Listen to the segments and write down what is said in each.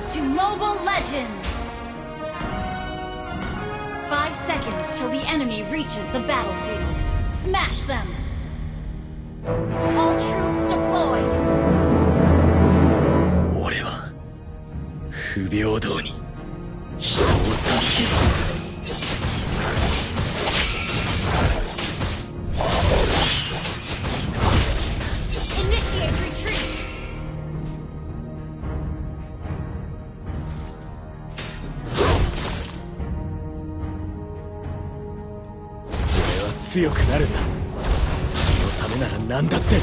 to Mobile Legends! 5 seconds till the enemy reaches the battlefield. Smash them! All troops deployed! 俺は不平等に人を助ける。Initiate retreat! 俺は強くなるんだ。そのためなら何だって。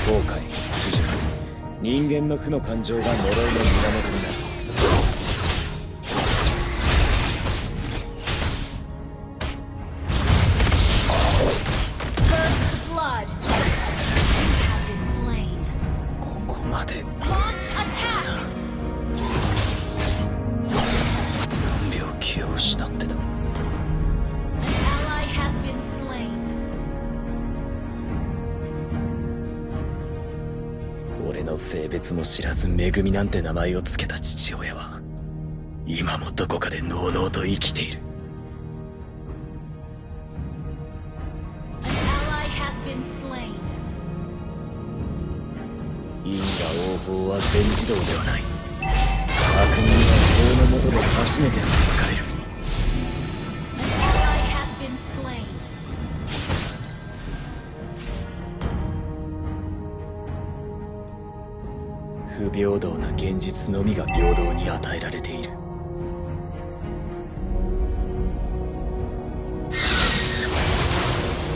後悔、知識、人間の負の感情が呪いの源になる。First blood! You have been slain. ここまで Launch attack! 何秒気を失ってた。 Ally has been slain. 俺の性別も知らず恵みなんて名前をつけた父親は今もどこかでのうのうと生きている。 Ally has been slain. 因果応報は全自動ではない。悪人は法の下で初めて裁かれる。 Ally has been slain. 不平等な現実のみが平等に与えられている。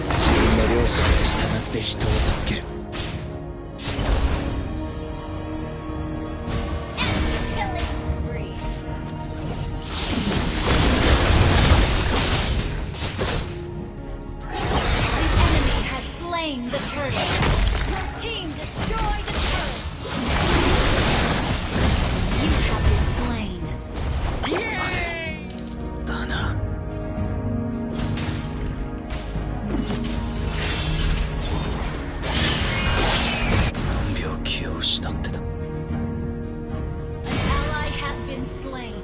自分の良心に従って人を助ける。 Killing spree. The enemy has slain the turtle. Your team destroyed the turret. You have been slain. だな。何秒気を失ってた。 Ally has been slain.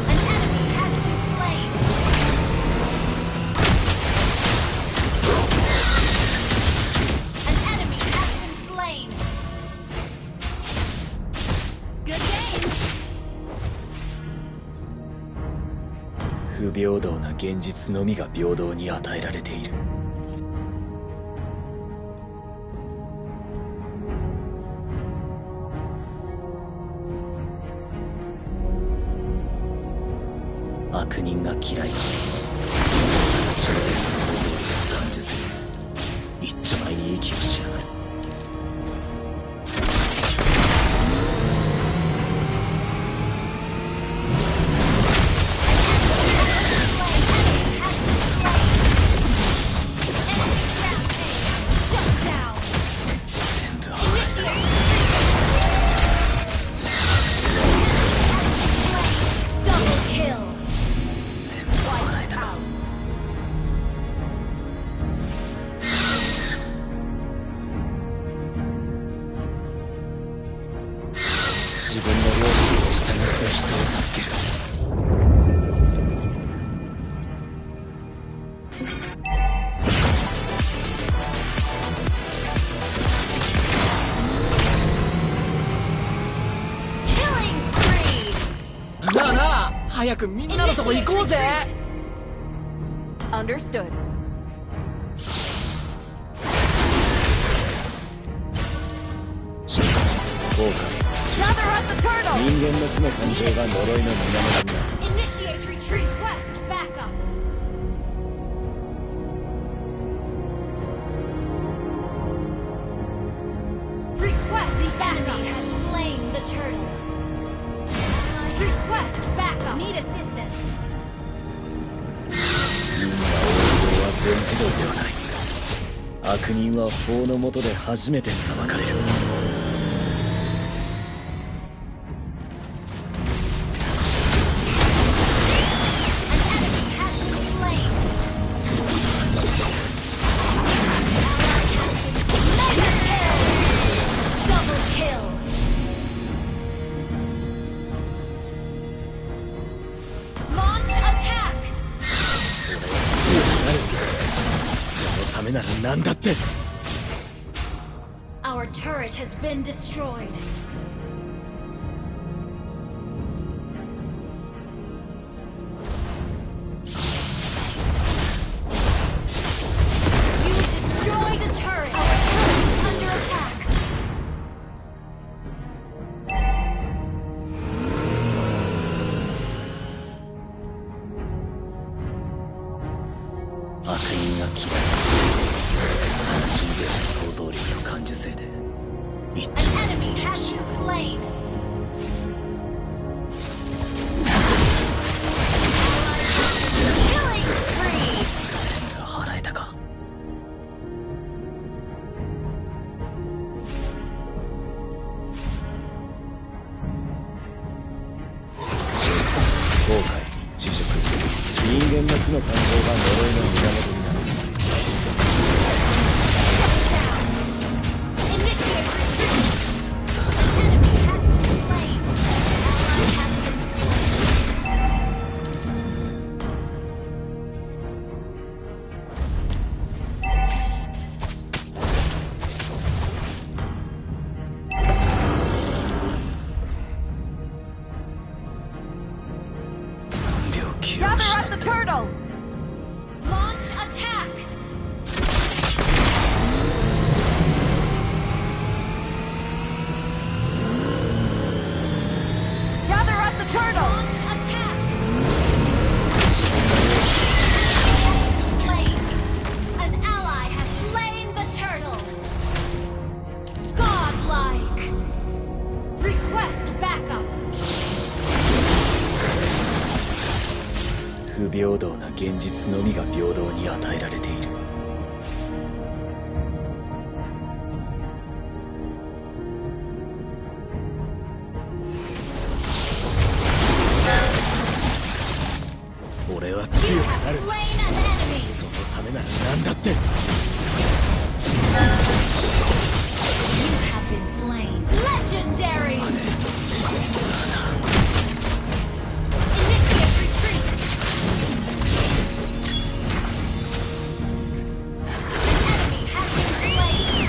An enemy has been slain. An enemy has been slain. Good game. 不平等な現実のみが平等に与えられている。悪人が嫌いだ。形を得た想像力を感じする。一丁前に息をしやがる。 Shut down. 全部剥がした。 Double kill. 全部払えたか。 Out. 自分の良心に従って人を助ける。 Killing spree. なあなあ、早くみんなのとこ行こうぜ。 Understood. 後悔、 Gather up the turtle! 人間の負の感情が呪いの源になる。 Initiate retreat. Request backup. Request backup. Enemy has slain the turtle. Request backup. Need assistance. 因果応報は全自動ではない。悪人は法の下で初めて裁かれる。めなら何だって。 Our turret has been destroyed. You destroyed a turret. Our turret is under attack. 悪人が嫌い。惨人で想像力の感受性で一 An 丁前 enemy に生き has るし been slain. Killing spree. が払えたか。後悔、自辱、人間の負の感情が呪いの源になる。 Initiate retreat. An enemy has been slain. An ally has been slain. 病気を Gather 失 up っ the turtle! Launch attack. Gather up the turtle! Launch attack. Slain. An ally has slain the turtle. Godlike. Request backup. 不平等な現実のみが平等に与えられている。俺は You 強く have なる。 slain an enemy. そのためなら何だって。 You have been slain. Legendary. Initiate retreat. An enemy has been slain.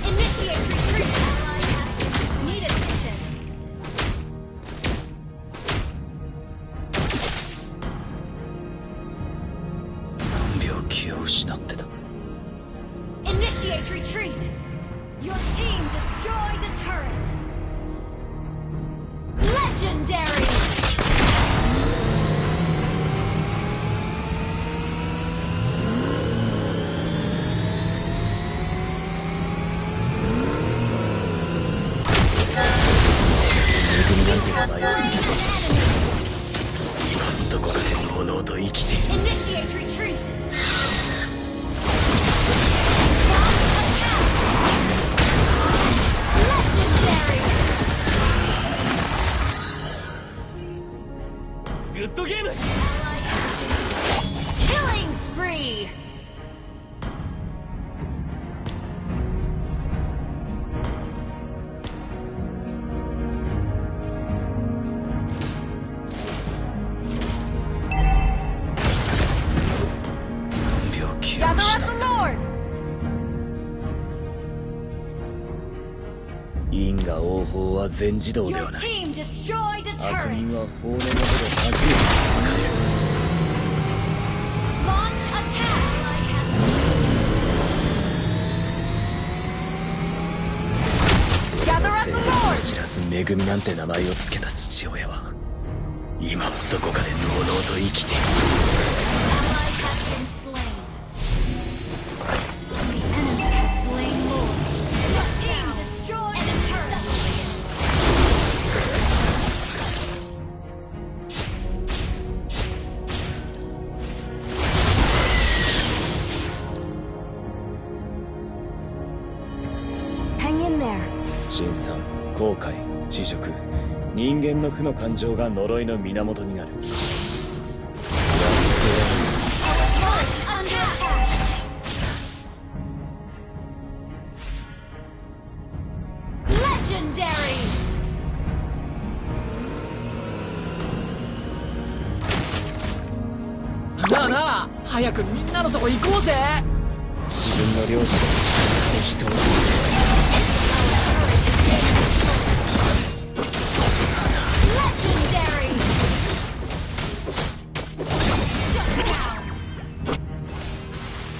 Initiate retreat. Ally has been need assistance. 病気を失ってた。 Initiate retreat. Your team destroyed a turret. Legendary. You have slain an enemy. 今どこかで物音生きている。 Initiate retreat. Launch attack. Legendary. グッドゲーム。 Ally has killing spree. Gather up the Lord! 因果応報は全自動で Your はない。 team destroyed a 悪 turret. 人は法の下で初めて裁かれる。 Launch attack. Ally Gather up 性 the 別を Lord! 知らず恵みなんて名前をつけた父親は今もどこかでのうのうと生きている。 has been slain. The enemy has slain Lord. Your team destroyed a turret. Hang in there. 辛酸、後悔、自辱、人間の負の感情が呪いの源になる。 Turret under attack. Legendary. なあなあ、早くみんなのとこ行こうぜ。自分の両親の力で人を救 Legendary! Shut down!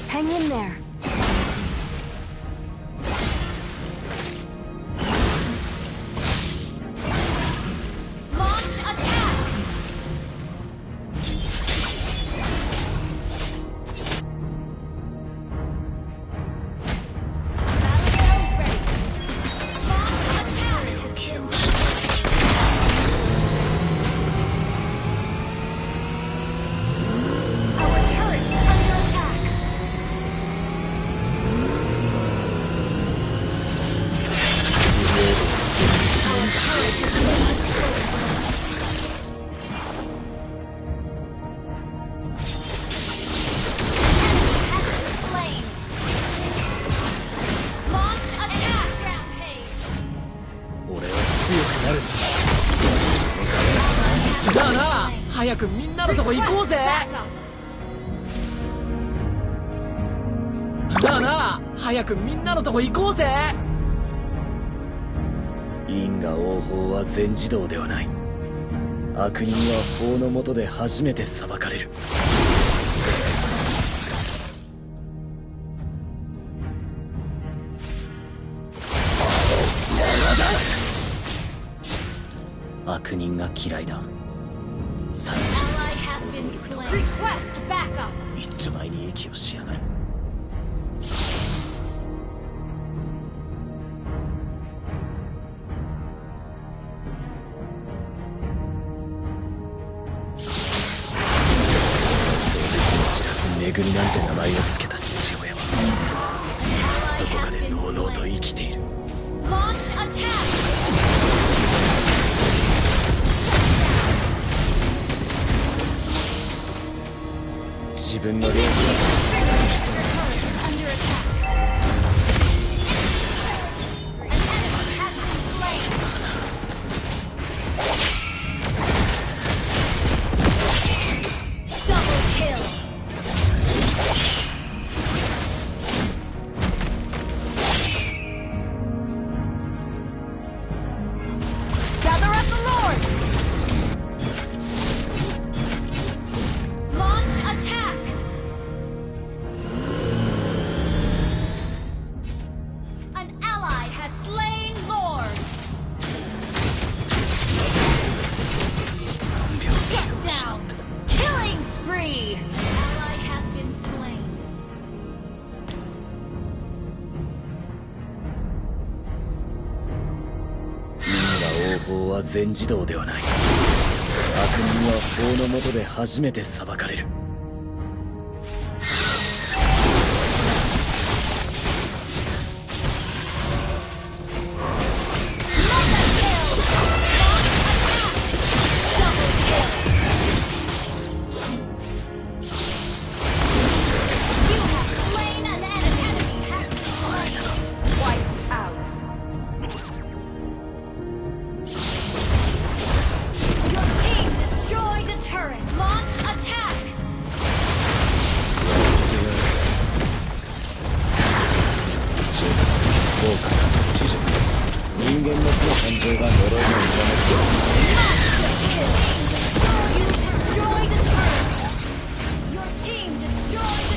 Hang in there. Launch attack! Battle arrow ready. Launch attack! Our turret is under attack. Our turret is being destroyed. Slain. Launch attack rampage. 俺は強くなるんだ。なあなあ、早くみんなのとこ行こうぜ。 Backup. なあなあ、早くみんなのとこ行こうぜ。因果応報は全自動ではない。悪人は法の下で初めて裁かれる。悪人が嫌いだ。最 Ally 人 has の想像 been 力と slain. Request backup. 一丁前に息をしやがる。知らずめぐみなんて名前を付けた父親は Ally どこか has で been のうのうと slain. 生きている。 Launch attack. 自分の両親 Your turret is under attack. An enemy has been slain. Double kill. Gather up the Lord. Launch attack. An ally has slain Lord. Get down. Killing spree. Ally has been slain. 因果応報は全自動ではない。悪人は法の下で初めて裁かれる。 Mega kill. Launch attack. Double kill. You have slain an enemy. Has been slain. Wiped out. Your team destroyed a turret. Launch attack. 豪華な知女人間の負の感情が呪いの上の Massive kill. You destroyed a turret. Your team destroyed a